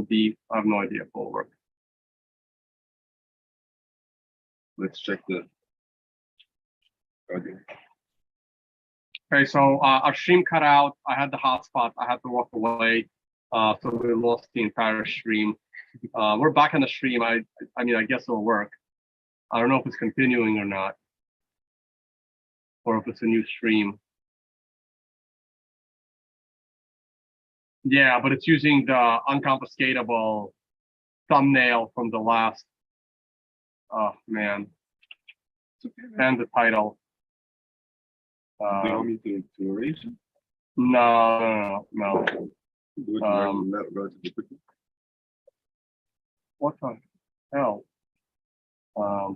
will be, I have no idea if it will work. Let's check the. Okay, so our stream cut out. I had the hotspot. I had to walk away. So we lost the entire stream. We're back on the stream. I mean, I guess it'll work. I don't know if it's continuing or not, or if it's a new stream. Yeah, but it's using the unconfiscatable thumbnail from the last. Oh man, and the title. Do you want me to erase it? No. Do it relatively quickly. What the hell? I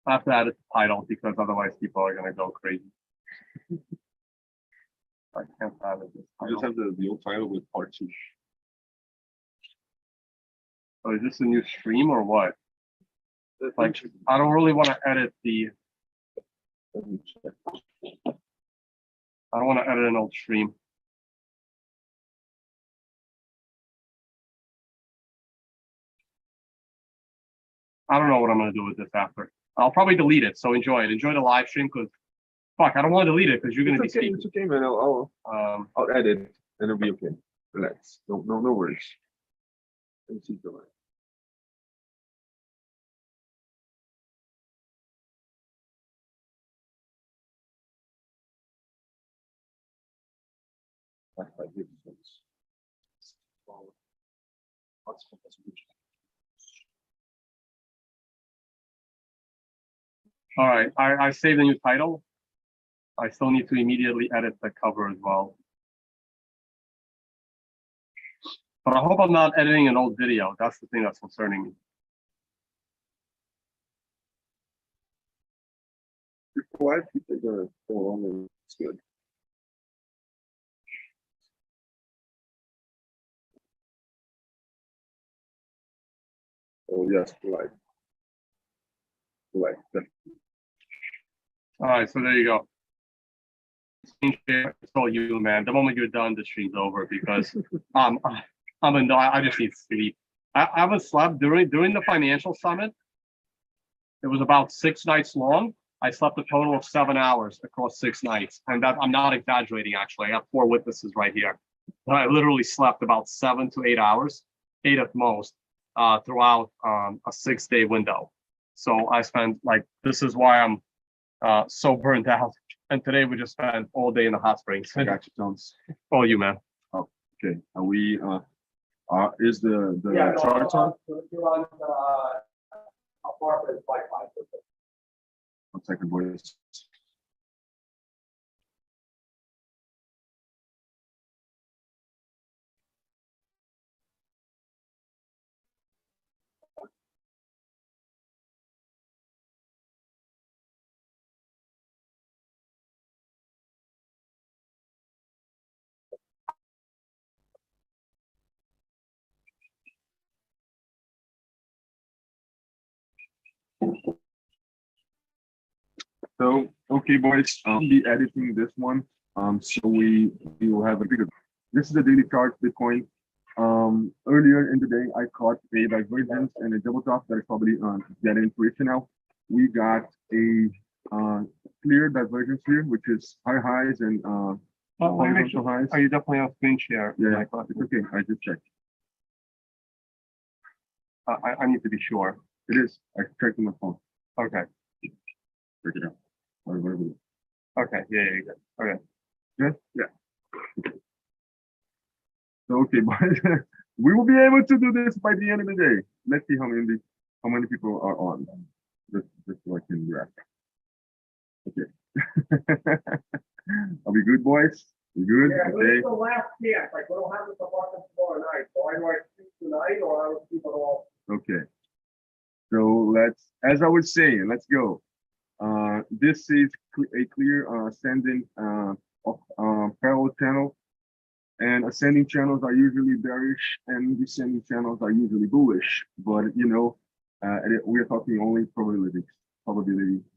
have to add it to title because otherwise people are gonna go crazy. I can't add it. I just have the old title with part 2. So is this a new stream or what? Like, I don't really want to edit the. I don't want to edit an old stream. I don't know what I'm going to do with this after. I'll probably delete it. So enjoy it. Enjoy the live stream because, fuck, I don't want to delete it because you're going to be speaking. It's okay, man. I'll edit and it'll be okay. Relax. No worries. Let me see the line. All right, I saved the new title. I still need to immediately edit the cover as well. But I hope I'm not editing an old video. That's the thing that's concerning me. Why people are gonna go on and it's good. Oh yes, polite. All right, so there you go. It's all you, man. The moment you're done, the stream's over because I just need sleep. I haven't slept during the financial summit. It was about 6 nights long. I slept a total of 7 hours across 6 nights, and that I'm not exaggerating. Actually, I got 4 witnesses right here. I literally slept about 7 to 8 hours, 8 at most, throughout a 6-day window. So I spent this is why I'm so burnt out. And today we just spent all day in the hot springs. I got you, Jones. Oh, you man. Oh, okay. Are we? Is the chart on? You're on apartment 5. 1 second, boys. So, okay, boys, I'll be editing this one. So we will have a bigger. This is the daily chart Bitcoin. Earlier in the day, I caught a divergence and a double top that is probably getting intuition now. We got a clear divergence here, which is high highs and horizontal highs. Are you definitely on screen share? Yeah, it's okay. I just checked. I need to be sure. It is. I checked on my phone. Okay. Check it out. Okay. Yeah. Good. Okay. Good. Yeah. So okay, but we will be able to do this by the end of the day. Let's see how many people are on. Just so I can react. Okay. Are we good, boys? We good? Yeah, okay. the last chance. Like we don't have this apartment tomorrow night. So either I sleep tonight or I will sleep at all. Okay. So as I was saying, let's go. This is a clear ascending of parallel channel, and ascending channels are usually bearish and descending channels are usually bullish. But we are talking only probability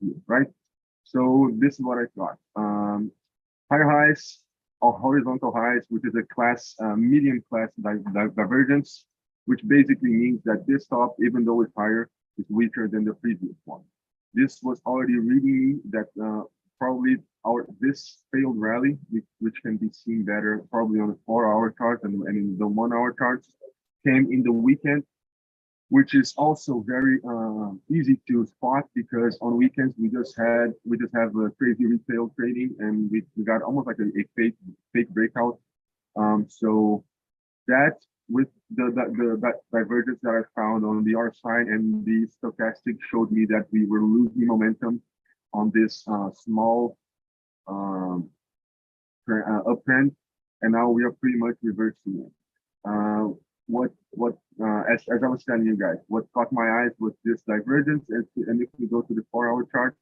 here, right? So this is what I thought. Higher highs of horizontal highs, which is a class, medium class divergence, which basically means that this top, even though it's higher, is weaker than the previous one. This was already reading me that probably this failed rally, which can be seen better probably on the 4-hour chart and in the 1-hour charts, came in the weekend, which is also very easy to spot because on weekends we just have a crazy retail trading and we got almost like a fake breakout. So that with the divergence that I found on the R sign and the stochastic showed me that we were losing momentum on this small uptrend, and now we are pretty much reversing it. As I was telling you guys, what caught my eyes was this divergence, and if we go to the 4-hour chart,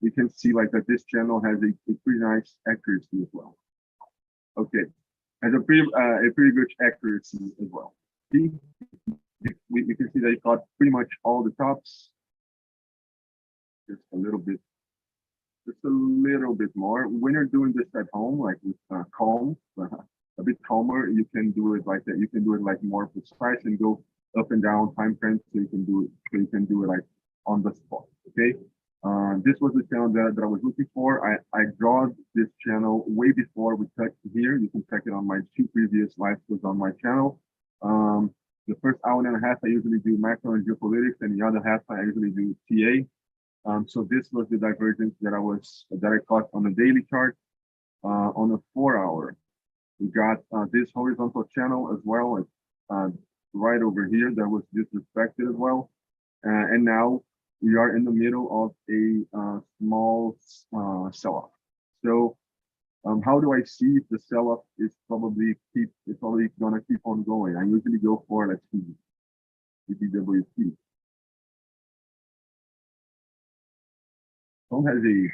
we can see like that this channel has a pretty nice accuracy as well. Okay, has a pretty good accuracy as well. See, we can see that it caught pretty much all the tops, just a little bit more. When you're doing this at home, like with calm, a bit calmer, you can do it like that. You can do it like more precise and go up and down time frames, so you can do it like on the spot. Okay. This was the channel that I was looking for. I draw this channel way before we touched here. You can check it on my 2 previous live was on my channel. The first hour and a half I usually do macro and geopolitics, and the other half I usually do TA. So this was the divergence that I caught on the daily chart. On a 4-hour, we got this horizontal channel as well, right over here that was disrespected as well. And now we are in the middle of a small sell-off. So how do I see if the sell-off is probably gonna keep on going? I usually go for, let's see, BBWP. Tom has a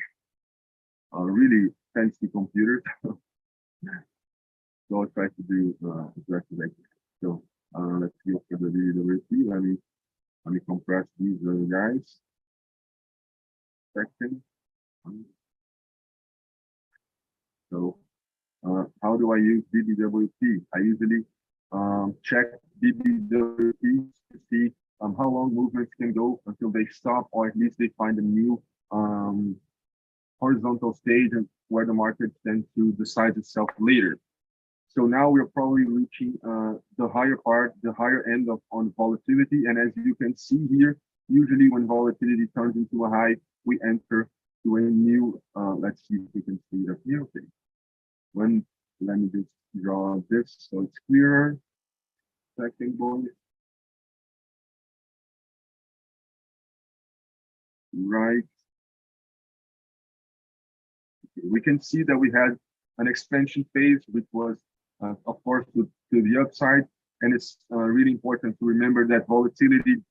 really fancy computer, so I'll try to do as best as I can. So let's go for the BBWP. Let me compress these guys. Second. So how do I use BBWP? I usually check BBWP to see how long movements can go until they stop, or at least they find a new horizontal stage and where the market tends to decide itself later. So now we're probably reaching the higher end on volatility. And as you can see here, usually when volatility turns into a high, we enter to a new, let's see if we can see it up here. Okay. Let me just draw this so it's clearer. Second boy. Right. Okay. We can see that we had an expansion phase, which was, of course, to the upside. And it's really important to remember that volatility is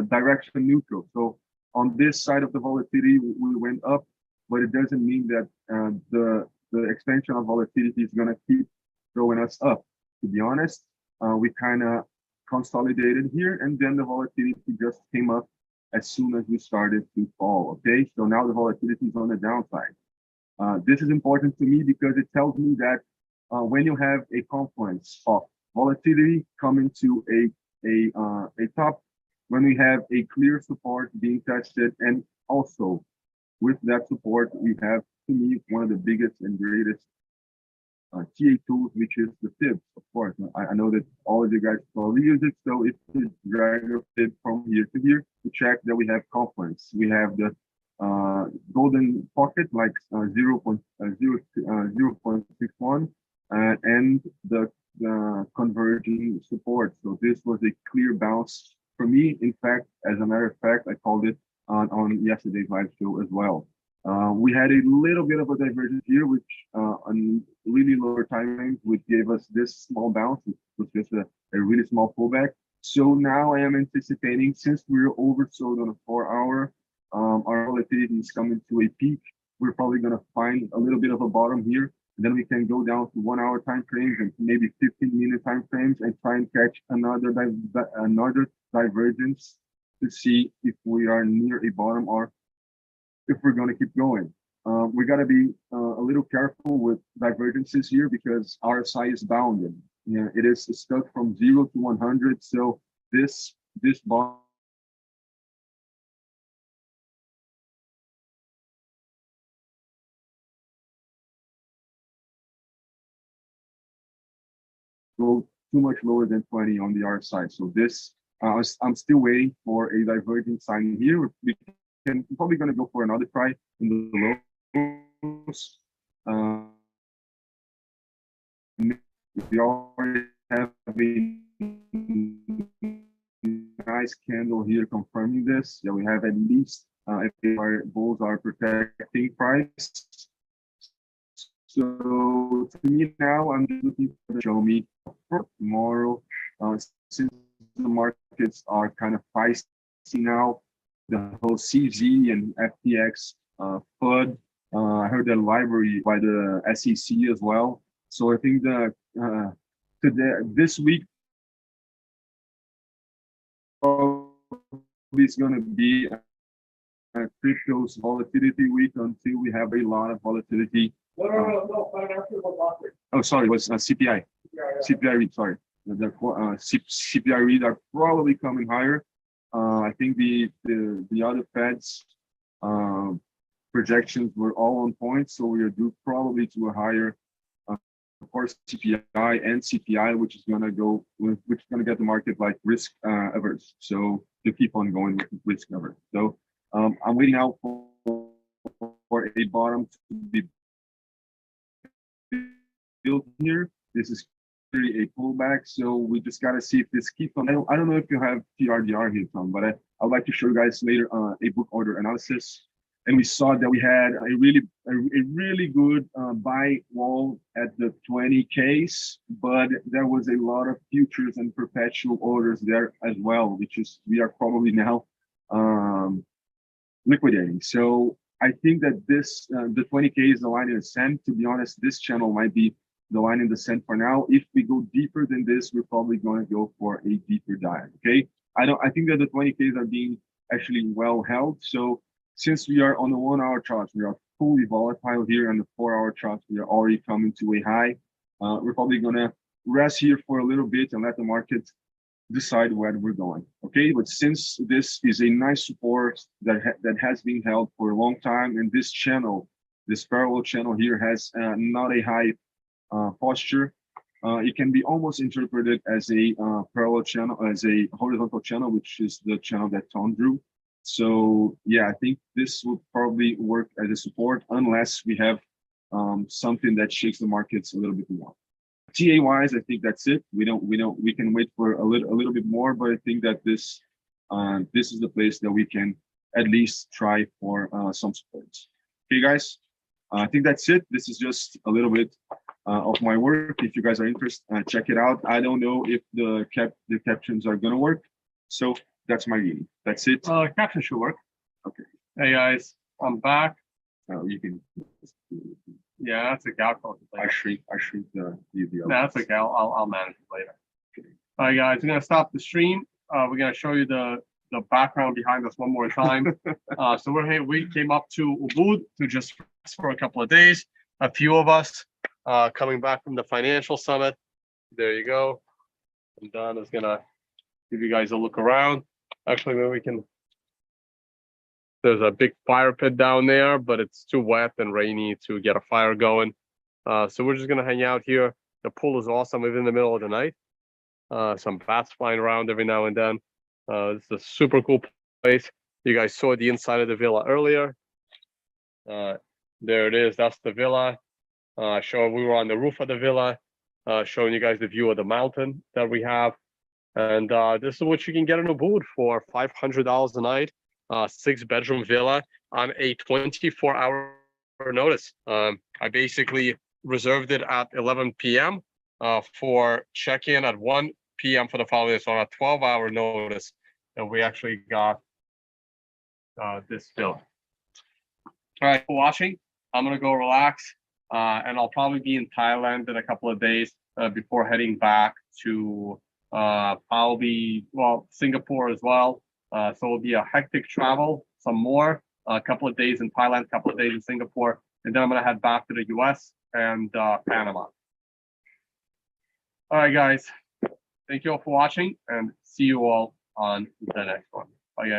direction neutral. So on this side of the volatility, we went up, but it doesn't mean that the expansion of volatility is going to keep throwing us up. To be honest, we kind of consolidated here, and then the volatility just came up as soon as we started to fall. Okay, so now the volatility is on the downside. This is important to me because it tells me that when you have a confluence of volatility coming to a top, when we have a clear support being tested, and also with that support, we have, to me, one of the biggest and greatest TA tools, which is the fib. Of course, I know that all of you guys probably use it, so if you drag your fib from here to here to check that we have confluence. We have the golden pocket, like 0.61, and the converging support. So this was a clear bounce for me. In fact, as a matter of fact, I called it on yesterday's live show as well. We had a little bit of a divergence here, which on really lower time frames, which gave us this small bounce, which was just a really small pullback. So now I am anticipating, since we're oversold on a 4-hour, our volatility is coming to a peak. We're probably going to find a little bit of a bottom here. And then we can go down to 1-hour time frames and maybe 15-minute time frames and try and catch another divergence to see if we are near a bottom or if we're going to keep going. we got to be a little careful with divergences here because RSI is bounded. Yeah, it is stuck from 0 to 100. So this bond go too much lower than 20 on the RSI. So this I'm still waiting for a divergent sign here. We're probably going to go for another try in the lows. We already have a nice candle here confirming this. Yeah, we have at least if our bulls are protecting price. So to me now, I'm just looking for the show me for tomorrow. Since the markets are kind of feisty now, the whole CZ and FTX FUD. I heard the library by the SEC as well. So I think that this week is going to be a crypto's volatility week until we have a lot of volatility. No. Oh, sorry, it was CPI. CPI read, sorry. The CPI read are probably coming higher. I think the other Feds projections were all on point, so we are due probably to a higher, of course, CPI and CPI, which is gonna get the market like risk averse. So to keep on going with risk averse. So I'm waiting out for a bottom to be built here. This is really a pullback, so we just gotta see if this keeps on. I don't know if you have TRDR here, Tom, but I'd like to show you guys later a book order analysis. And we saw that we had a really good buy wall at the 20Ks, but there was a lot of futures and perpetual orders there as well, which is we are probably now liquidating. So I think that this the 20K is the line in the sand. To be honest, this channel might be the line in the sand for now. If we go deeper than this, we're probably going to go for a deeper dive. Okay, I think that the 20Ks are being actually well held. So since we are on the 1 hour chart, we are fully volatile here, and the 4 hour chart we are already coming to a high. We're probably going to rest here for a little bit and let the market decide where we're going. Okay, but since this is a nice support that has been held for a long time, and this channel, this parallel channel here has not a high posture, it can be almost interpreted as a parallel channel, as a horizontal channel, which is the channel that Tom drew. So yeah, I think this will probably work as a support unless we have something that shakes the markets a little bit more. TA wise, I think that's it. We can wait for a little bit more, but I think that this is the place that we can at least try for some supports. Okay, guys, I think that's it. This is just a little bit of my work. If you guys are interested, check it out. I don't know if the captions are gonna work, so that's my reading. That's it. Caption should work. Okay. Hey guys, I'm back. You can. Yeah, that's a gal code. I shrink the. No, that's okay. I'll manage it later. All right, guys, we're gonna stop the stream. We're gonna show you the background behind us one more time. So we're here. We came up to Ubud to just rest for a couple of days. A few of us coming back from the financial summit. There you go. And Don is gonna give you guys a look around. Actually, maybe we can. There's a big fire pit down there, but it's too wet and rainy to get a fire going. So we're just gonna hang out here. The pool is awesome, even in the middle of the night. Some bats flying around every now and then. It's a super cool place. You guys saw the inside of the villa earlier. There it is. That's the villa. We were on the roof of the villa, showing you guys the view of the mountain that we have. And this is what you can get in Ubud for $500 a night. 6-bedroom villa on a 24-hour notice. I basically reserved it at 11 p.m. For check-in at 1 p.m. for the following day, so on a 12-hour notice, and we actually got this villa. All right, for watching, I'm gonna go relax, and I'll probably be in Thailand in a couple of days before heading back to probably Singapore as well. So it'll be a hectic travel, some more. a couple of days in Thailand, a couple of days in Singapore, and then I'm going to head back to the US and Panama. All right, guys. Thank you all for watching, and see you all on the next one.